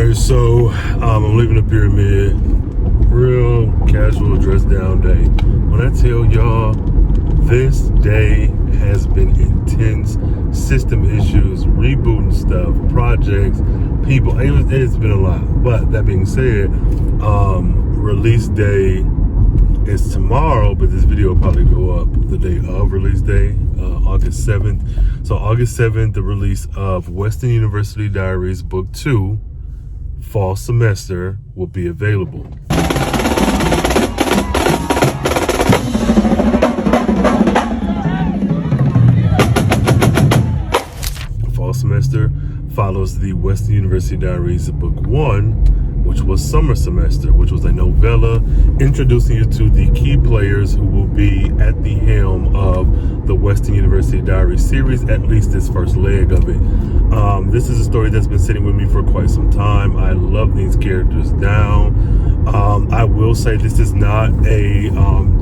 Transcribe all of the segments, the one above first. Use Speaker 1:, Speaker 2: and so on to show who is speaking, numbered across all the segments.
Speaker 1: Alright, so I'm leaving the pyramid. Real casual dress down day. When I tell y'all, this day has been intense. System issues, rebooting stuff, projects, people. It's been a lot. But that being said, release day is tomorrow, but this video will probably go up the day of release day, August 7th. So August 7th, the release of Westyn University Diaries Book 2, Fall Semester, will be available. Fall Semester follows the Westyn University Diaries Book 1, which was Summer Semester, which was a novella introducing you to the key players who will be at the helm of the Westyn University Diaries series, at least this first leg of it. This is a story that's been sitting with me for quite some time. I love these characters down. I will say this is not a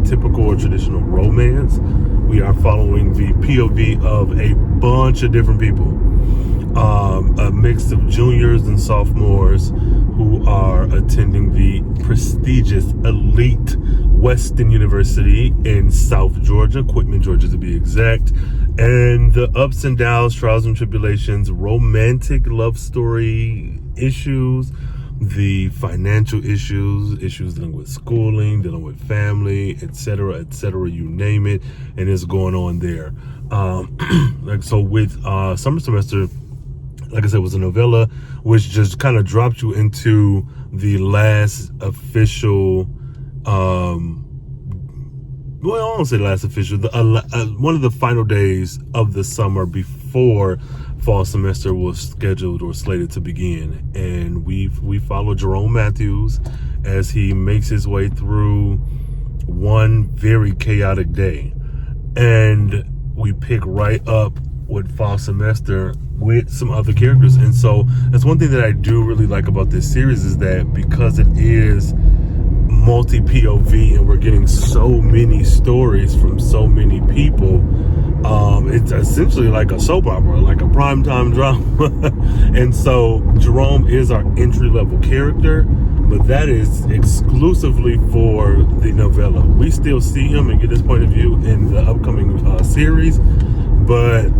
Speaker 1: typical or traditional romance. We are following the POV of a bunch of different people. A mix of juniors and sophomores who are attending the prestigious elite Westyn University in South Georgia, Quitman, Georgia to be exact, and the ups and downs, trials and tribulations, romantic love story issues, the financial issues dealing with schooling, dealing with family, etc., you name it, and it's going on there. So with Summer Semester, like I said, was a novella which just kind of dropped you into the last official, well, I won't say last official, one of the final days of the summer before fall semester was scheduled or slated to begin. And we follow Jerome Matthews as he makes his way through one very chaotic day. And we pick right up with fall semester with some other characters. And so that's one thing that I do really like about this series, is that because it is multi-POV and we're getting so many stories from so many people, it's essentially like a soap opera, like a primetime drama. And so Jerome is our entry-level character, but that is exclusively for the novella. We still see him and get his point of view in the upcoming series, but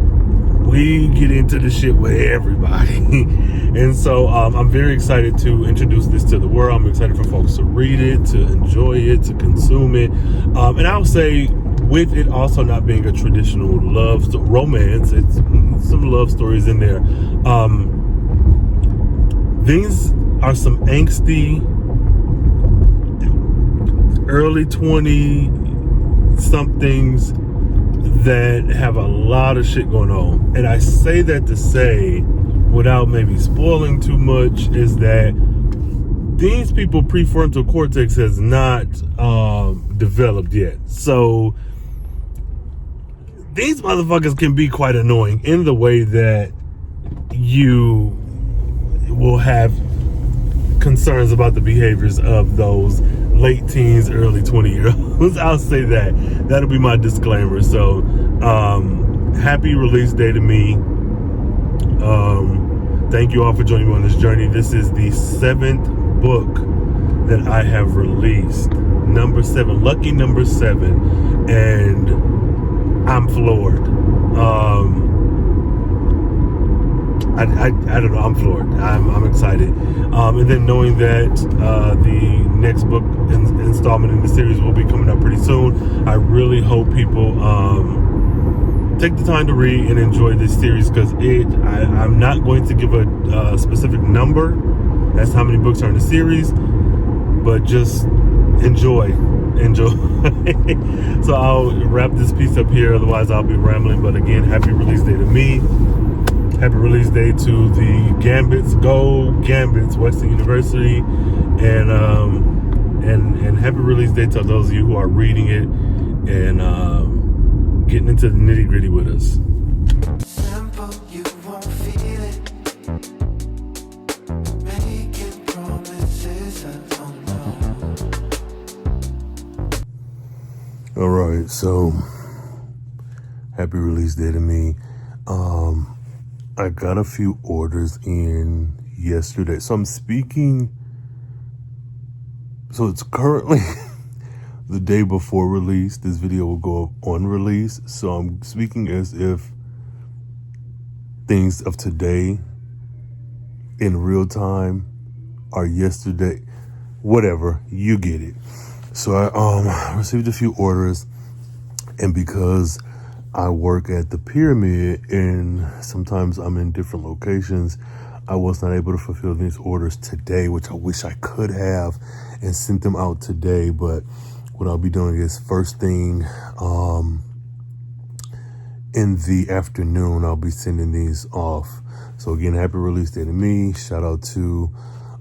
Speaker 1: we get into the shit with everybody. And so I'm very excited to introduce this to the world. I'm excited for folks to read it, to enjoy it, to consume it. And I'll say, with it also not being a traditional romance, it's some love stories in there. These are some angsty, early 20-somethings that have a lot of shit going on. And I say that to say, without maybe spoiling too much, is that these people prefrontal cortex has not developed yet. So these motherfuckers can be quite annoying in the way that you will have concerns about the behaviors of those late teens, early 20-year-olds. I'll say that. That'll be my disclaimer. So, happy release day to me. Thank you all for joining me on this journey. This is the 7th book that I have released. Number 7, lucky number 7. And I'm floored. I don't know, I'm floored. I'm excited. And then knowing that the next book installment in the series will be coming up pretty soon, I really hope people take the time to read and enjoy this series, because I'm not going to give a specific number. That's how many books are in the series, but just enjoy. So I'll wrap this piece up here, otherwise I'll be rambling. But again, happy release day to me. Happy release day to the Gambits. Go Gambits, Westyn University. And happy release day to those of you who are reading it and getting into the nitty gritty with us.
Speaker 2: Simple, you won't feel it. Making promises I don't know.
Speaker 1: All right, so happy release day to me. I got a few orders in yesterday. So I'm speaking, so it's currently the day before release. This video will go up on release. So I'm speaking as if things of today in real time are yesterday. Whatever, you get it. So I received a few orders, and because I work at the Pyramid and sometimes I'm in different locations, I was not able to fulfill these orders today, which I wish I could have and sent them out today. But what I'll be doing is first thing in the afternoon, I'll be sending these off. So again, happy release day to me. Shout out to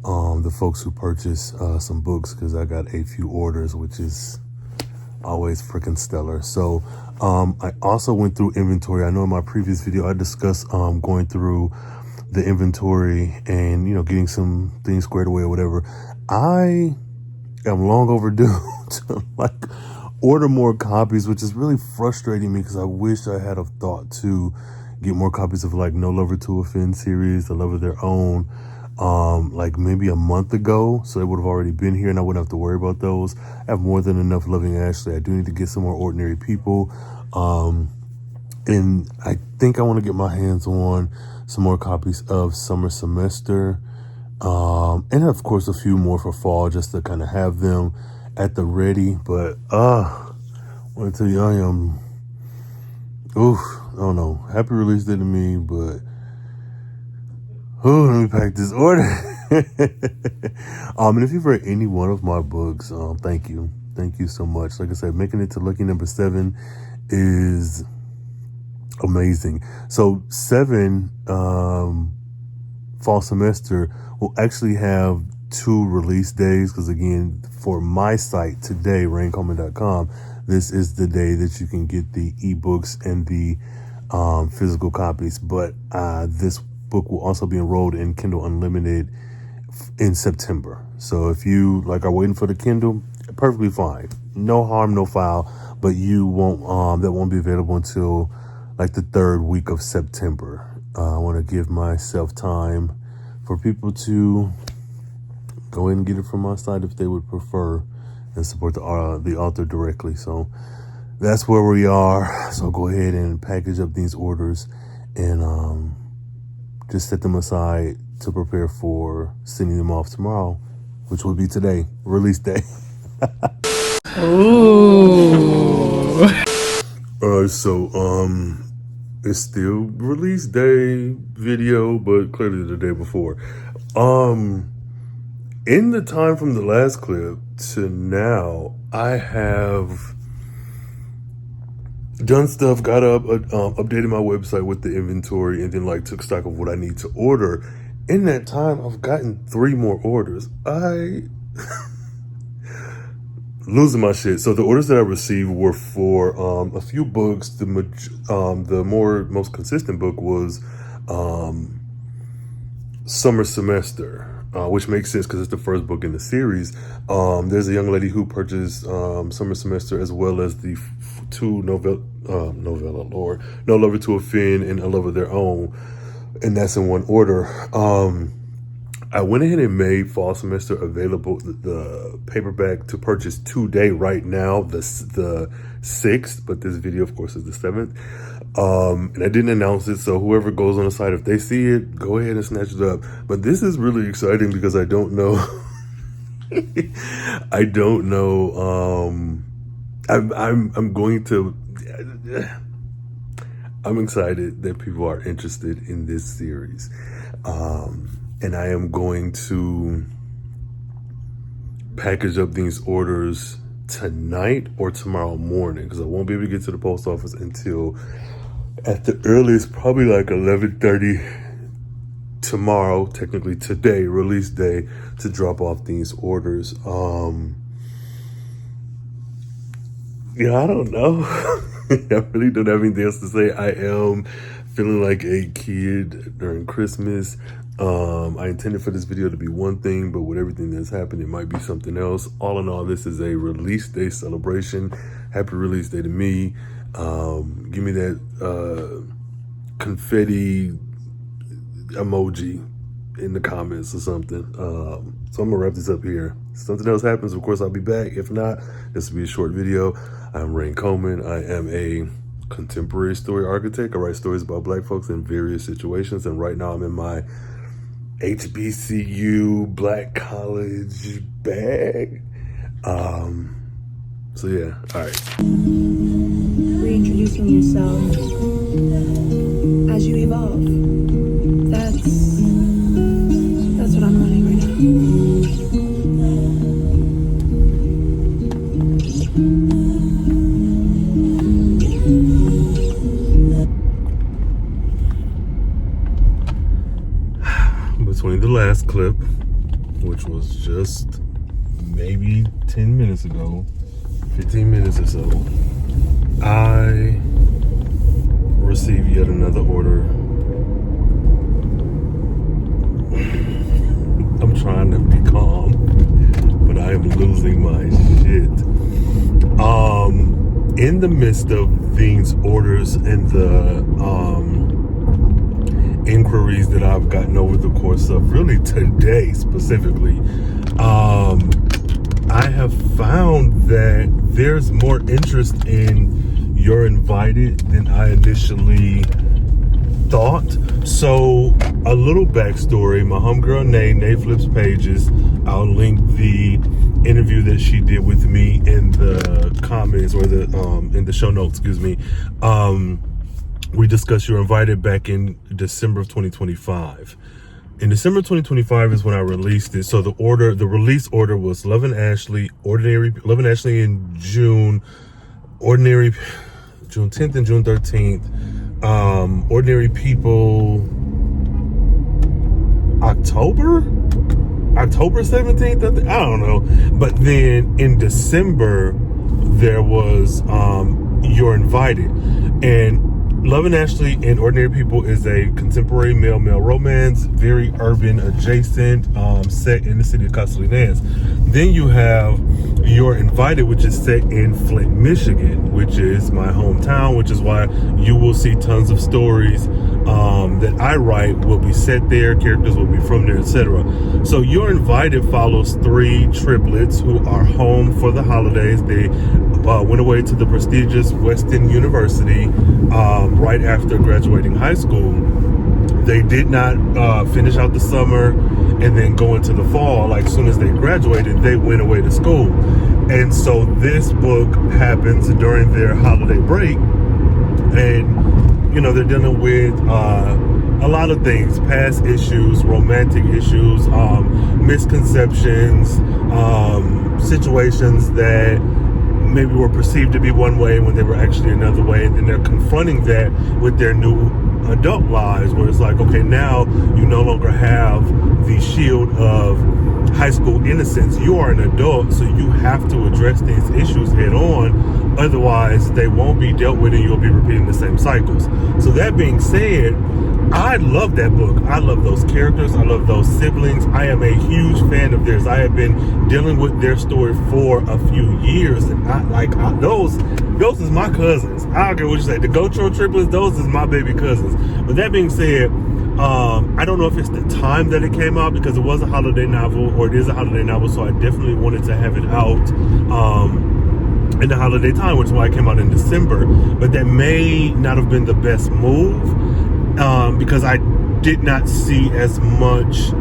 Speaker 1: the folks who purchased some books, because I got a few orders, which is always freaking stellar. So I also went through inventory. I know in my previous video I discussed going through the inventory and, you know, getting some things squared away or whatever. I am long overdue to like order more copies, which is really frustrating me because I wish I had a thought to get more copies of like No Lover to Offend series, The Love of Their Own, like maybe a month ago, so they would have already been here and I wouldn't have to worry about those. I have more than enough Loving Ashley. I do need to get some more Ordinary People, and I think I want to get my hands on some more copies of Summer Semester, and of course a few more for fall, just to kind of have them at the ready. But I want to tell you, I am, I don't know, happy release day to me, but let me pack this order. And if you've read any one of my books, thank you so much. Like I said, making it to lucky number 7 is amazing. So 7 fall semester will actually have 2 release days, because again, for my site today, raincoleman.com, this is the day that you can get the ebooks and the physical copies. But this book will also be enrolled in Kindle Unlimited in September. So if you like are waiting for the Kindle, perfectly fine, no harm, no foul. But you won't that won't be available until like the 3rd week of September. I want to give myself time for people to go ahead and get it from my site if they would prefer, and support the author directly. So that's where we are. So go ahead and package up these orders and just set them aside to prepare for sending them off tomorrow, which will be today, release day.
Speaker 3: Ooh.
Speaker 1: So it's still release day video, but clearly the day before. In the time from the last clip to now, I have done stuff, got up, updated my website with the inventory, and then like took stock of what I need to order. In that time, I've gotten 3 more orders. Losing my shit. So the orders that I received were for a few books. The most consistent book was Summer Semester, which makes sense because it's the first book in the series. There's a young lady who purchased Summer Semester, as well as the 2 novella, Lord, No Lover to Offend and A Love of Their Own, and that's in one order. I went ahead and made Fall Semester available, the paperback, to purchase today, right now, the 6th, but this video, of course, is the 7th. And I didn't announce it, so whoever goes on the site, if they see it, go ahead and snatch it up. But this is really exciting because I don't know. I'm excited that people are interested in this series. And I am going to package up these orders tonight or tomorrow morning, because I won't be able to get to the post office until at the earliest, probably like 11:30 tomorrow, technically today, release day, to drop off these orders. Yeah, I don't know. I really don't have anything else to say. I am feeling like a kid during Christmas. I intended for this video to be one thing, but with everything that's happened, it might be something else. All in all, this is a release day celebration. Happy release day to me. Give me that confetti emoji in the comments or something. So I'm gonna wrap this up here. If something else happens, of course I'll be back. If not, this will be a short video. I'm 𝚕𝚂𝚕𝚕. I am a contemporary story architect. I write stories about Black folks in various situations, and right now I'm in my HBCU Black college bag. So yeah, all right.
Speaker 4: Reintroducing yourself as you evolve. That's what I'm running right now.
Speaker 1: Between the last clip, which was just maybe 10 minutes ago, 15 minutes or so, I received yet another order. I'm trying to be calm, but I am losing my shit. In the midst of these orders and the inquiries that I've gotten over the course of really today specifically, I have found that there's more interest in You're Invited than I initially thought. So a little backstory, my homegirl Nay Flips Pages, I'll link the interview that she did with me in the comments, or the in the show notes, excuse me. We discussed You're Invited back in December of 2025. In December 2025 is when I released it. So the release order was Love and Ashley in June, Ordinary June 10th and June 13th, Ordinary People October 17th, I don't know. But then in December there was You're Invited. And Love and Ashley and Ordinary People is a contemporary male-male romance, very urban adjacent, set in the city of 𝚘𝚎𝚎𝚎. Then you have You're Invited, which is set in Flint, Michigan, which is my hometown, which is why you will see tons of stories that I write will be set there, characters will be from there, etc. So You're Invited follows three triplets who are home for the holidays. They went away to the prestigious Westyn University right after graduating high school. They did not finish out the summer and then go into the fall. Like, as soon as they graduated, they went away to school. And so this book happens during their holiday break. And, you know, they're dealing with a lot of things, past issues, romantic issues, misconceptions, situations that maybe were perceived to be one way when they were actually another way, and then they're confronting that with their new adult lives, where it's like, okay, now you no longer have the shield of high school innocence. You are an adult, so you have to address these issues head on, otherwise they won't be dealt with and you'll be repeating the same cycles. So that being said, I love that book. I love those characters. I love those siblings. I am a huge fan of theirs. I have been dealing with their story for a few years, and those is my cousins. I don't care what you say. The Gocho triplets, those is my baby cousins. But that being said, I don't know if it's the time that it came out, because it was a holiday novel, or it is a holiday novel, so I definitely wanted to have it out in the holiday time, which is why it came out in December. But that may not have been the best move, because I did not see as much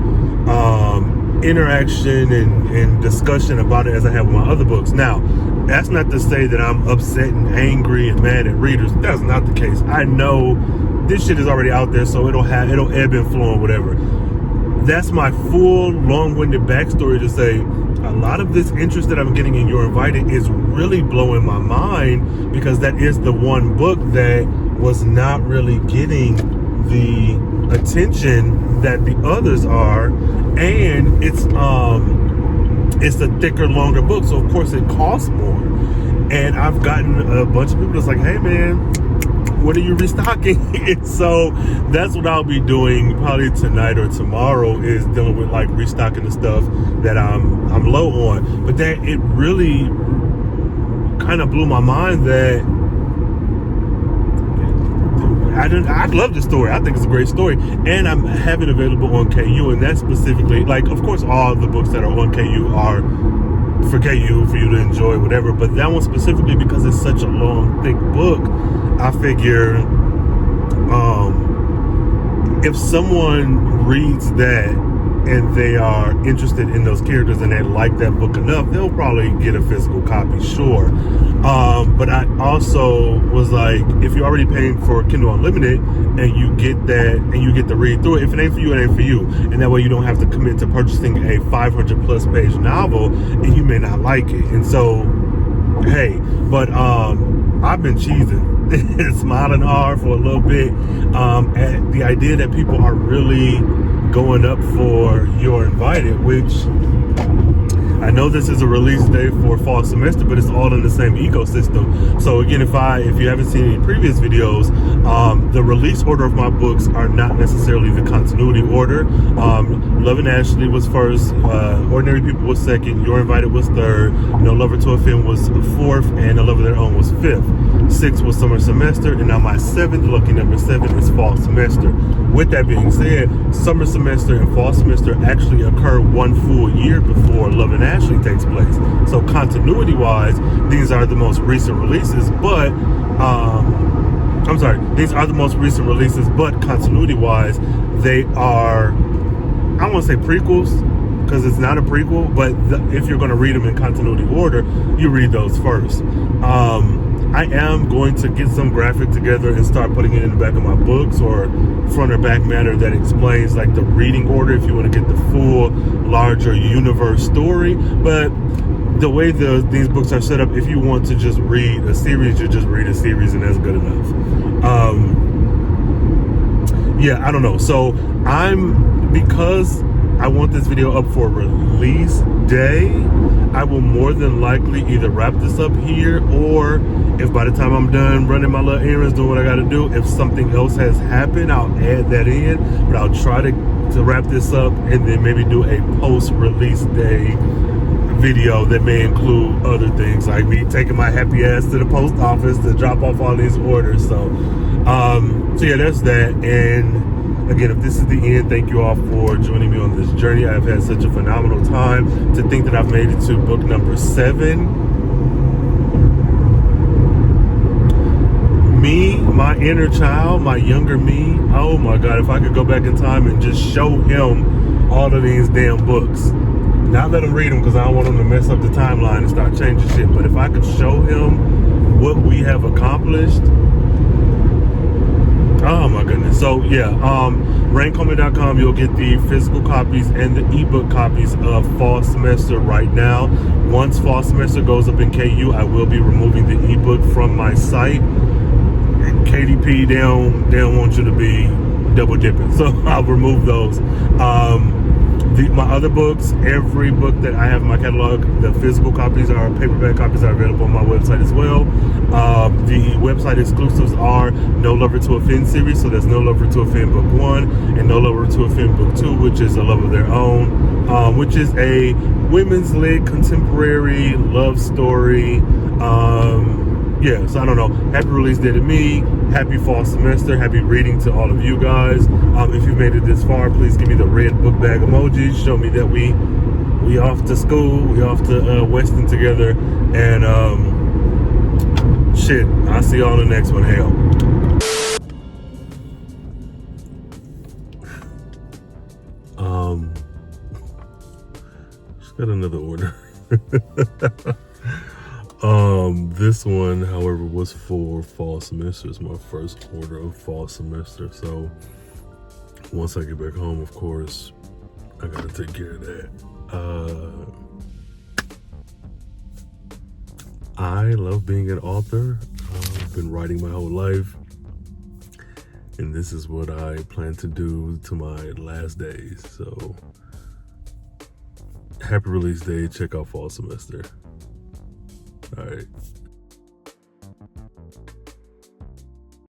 Speaker 1: interaction and discussion about it as I have with my other books. Now, that's not to say that I'm upset and angry and mad at readers. That's not the case. I know this shit is already out there, so it'll ebb and flow and whatever. That's my full long-winded backstory to say a lot of this interest that I'm getting in You're Invited is really blowing my mind, because that is the one book that was not really getting the attention that the others are, and it's a thicker, longer book, so of course it costs more. And I've gotten a bunch of people that's like, hey man, when are you restocking? And so that's what I'll be doing probably tonight or tomorrow, is dealing with like restocking the stuff that I'm low on. But that it really kind of blew my mind that I love the story. I think it's a great story, and I have it available on KU, and that's specifically, like, of course, all the books that are on KU are for KU for you to enjoy, whatever. But that one specifically, because it's such a long, thick book, I figure if someone reads that and they are interested in those characters and they like that book enough, they'll probably get a physical copy, sure. But I also was like, if you're already paying for Kindle Unlimited and you get that and you get to read through it, if it ain't for you, it ain't for you. And that way you don't have to commit to purchasing a 500+ page novel and you may not like it. And so, hey, but I've been cheesing smiling hard for a little bit at the idea that people are really going up for You're Invited, which I know this is a release day for fall semester, but it's all in the same ecosystem. So again, if you haven't seen any previous videos, the release order of my books are not necessarily the continuity order. Love and Ashley was first, Ordinary People was second, You're Invited was third, No Lover to Offend was fourth, and A Love of Their Own was fifth. Sixth was summer semester, and now my seventh, lucky number 7, is fall semester. With that being said, summer semester and fall semester actually occur one full year before Love and Ashley takes place. So continuity wise, these are the most recent releases, but these are the most recent releases, but continuity wise, they are, I don't want to say prequels, because it's not a prequel, but if you're going to read them in continuity order, you read those first. I am going to get some graphic together and start putting it in the back of my books, or front or back matter that explains like the reading order if you want to get the full larger universe story. But the way these books are set up, if you want to just read a series, you just read a series and that's good enough. Yeah, I don't know. So because I want this video up for release day, I will more than likely either wrap this up here, or if by the time I'm done running my little errands, doing what I got to do, if something else has happened, I'll add that in. But I'll try to wrap this up and then maybe do a post-release day video that may include other things, like me taking my happy ass to the post office to drop off all these orders. So yeah, that's that. And again, if this is the end, thank you all for joining me on this journey. I've had such a phenomenal time. To think that I've made it to book number 7. Me, my inner child, my younger me, oh my God, if I could go back in time and just show him all of these damn books. Not let him read them, because I don't want him to mess up the timeline and start changing shit. But if I could show him what we have accomplished, oh my goodness. So yeah, RainColeman.com, you'll get the physical copies and the ebook copies of fall semester right now. Once fall semester goes up in KU, I will be removing the ebook from my site. And KDP, they don't want you to be double dipping, so I'll remove those. My other books, every book that I have in my catalog, the physical copies paperback copies are available on my website as well. The website exclusives are No Lover to Offend series, so that's No Lover to Offend book 1 and No Lover to Offend book 2, which is A Love of Their Own, which is a women's led contemporary love story. Yeah, so I don't know. Happy release day to me. Happy fall semester. Happy reading to all of you guys. If you made it this far, please give me the red book bag emoji. Show me that we off to school. We off to Westyn together. And shit, I'll see y'all in the next one. Hell. Just got another order. This one, however, was for fall semester. It's my first order of fall semester. So once I get back home, of course, I gotta take care of that. I love being an author. I've been writing my whole life, and this is what I plan to do to my last days. So happy release day. Check out fall semester. All right.